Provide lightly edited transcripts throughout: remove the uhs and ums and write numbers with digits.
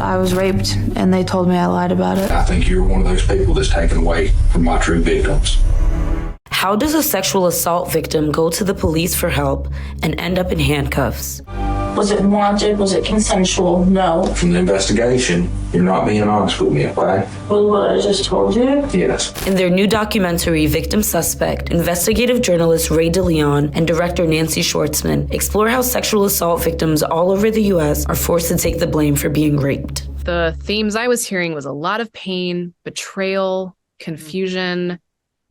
I was raped, and they told me I lied about it. I think you're one of those people that's taken away from my true victims. How does a sexual assault victim go to the police for help and end up in handcuffs? Was it wanted? Was it consensual? No. From the investigation, you're not being honest with me, okay? With what I just told you? Yes. In their new documentary, Victim Suspect, investigative journalist Rae de Leon and director Nancy Schwartzman explore how sexual assault victims all over the U.S. are forced to take the blame for being raped. The themes I was hearing was a lot of pain, betrayal, confusion.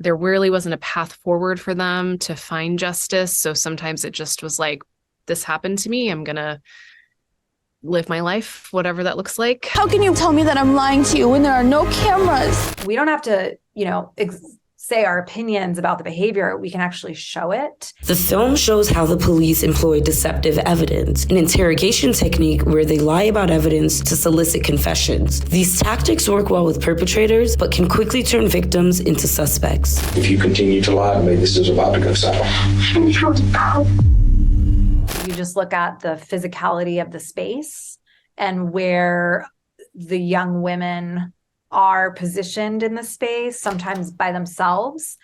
There really wasn't a path forward for them to find justice. So sometimes it just was like, this happened to me. I'm going to live my life, whatever that looks like. How can you tell me that I'm lying to you when there are no cameras? We don't have to, say our opinions about the behavior. We can actually show it. The film shows how the police employ deceptive evidence, an interrogation technique where they lie about evidence to solicit confessions. These tactics work well with perpetrators, but can quickly turn victims into suspects. If you continue to lie to me, this is about to go south. You just look at the physicality of the space and where the young women are positioned in the space, sometimes by themselves,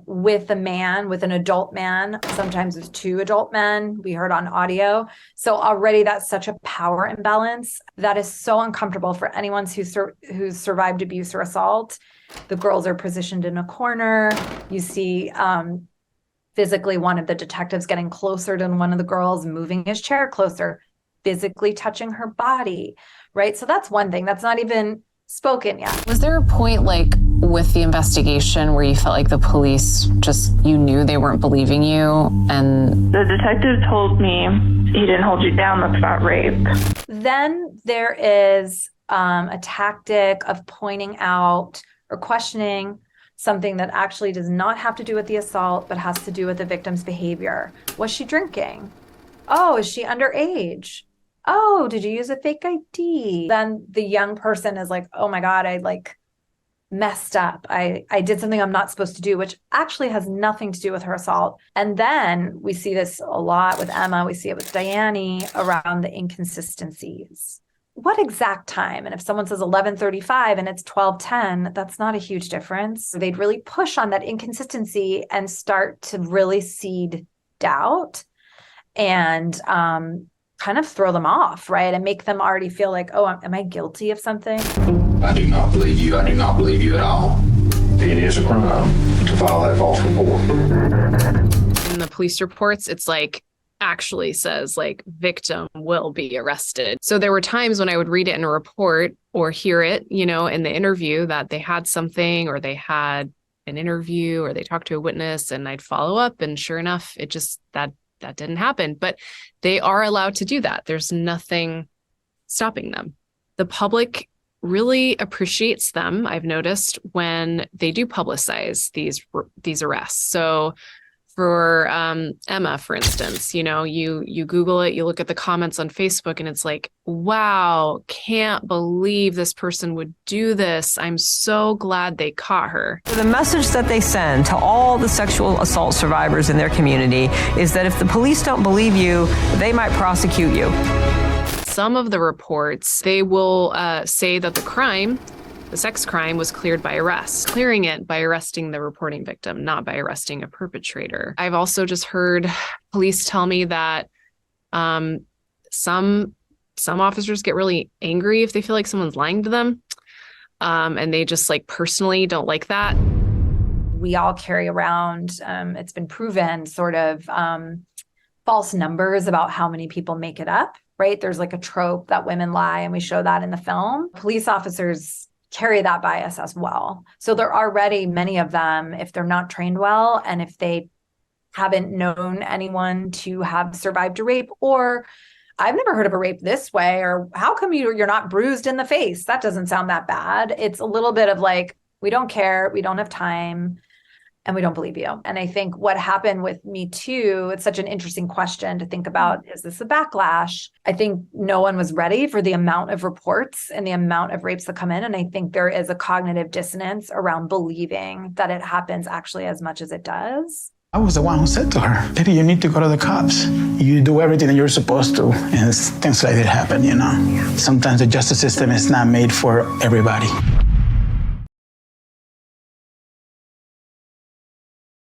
with a man, with an adult man, sometimes with two adult men, we heard on audio. So already that's such a power imbalance that is so uncomfortable for anyone who's survived abuse or assault. The girls are positioned in a corner. You see physically one of the detectives getting closer to one of the girls, moving his chair closer, physically touching her body, right? So that's one thing. That's not even spoken yet. Was there a point with the investigation where you felt like the police you knew they weren't believing you? And the detective told me he didn't hold you down. That's not rape. Then there is a tactic of pointing out or questioning something that actually does not have to do with the assault, but has to do with the victim's behavior. Was she drinking? Oh, is she underage? Oh, did you use a fake ID? Then the young person is like, oh my God, I messed up. I did something I'm not supposed to do, which actually has nothing to do with her assault. And then we see this a lot with Emma. We see it with Diane around the inconsistencies. What exact time? And if someone says 11:35 and it's 12:10, that's not a huge difference. They'd really push on that inconsistency and start to really seed doubt and kind of throw them off, right? And make them already feel like, oh, am I guilty of something? I do not believe you. I do not believe you at all. It is a crime to file that false report. In the police reports, it's actually says victim will be arrested. So there were times when I would read it in a report or hear it, in the interview that they had something or they had an interview or they talked to a witness, and I'd follow up, and sure enough, it just that didn't happen. But they are allowed to do that. There's nothing stopping them. The public really appreciates them, I've noticed, when they do publicize these arrests. So for Emma, for instance, you Google it, you look at the comments on Facebook, and it's like, wow, can't believe this person would do this. I'm so glad they caught her. The message that they send to all the sexual assault survivors in their community is that if the police don't believe you, they might prosecute you. Some of the reports, they will say that the sex crime was cleared by arrest, clearing it by arresting the reporting victim, not by arresting a perpetrator. I've also just heard police tell me that some officers get really angry if they feel like someone's lying to them, and they just personally don't like that. We all carry around, it's been proven, sort of false numbers about how many people make it up, right? There's a trope that women lie, and we show that in the film. Police officers carry that bias as well. So there are already many of them, if they're not trained well, and if they haven't known anyone to have survived a rape, or I've never heard of a rape this way, or how come you're not bruised in the face? That doesn't sound that bad. It's a little bit of we don't care, we don't have time, and we don't believe you. And I think what happened with Me Too, it's such an interesting question to think about. Is this a backlash? I think no one was ready for the amount of reports and the amount of rapes that come in. And I think there is a cognitive dissonance around believing that it happens actually as much as it does. I was the one who said to her, "Baby, you need to go to the cops. You do everything that you're supposed to." And things like that happen, you know. Sometimes the justice system is not made for everybody.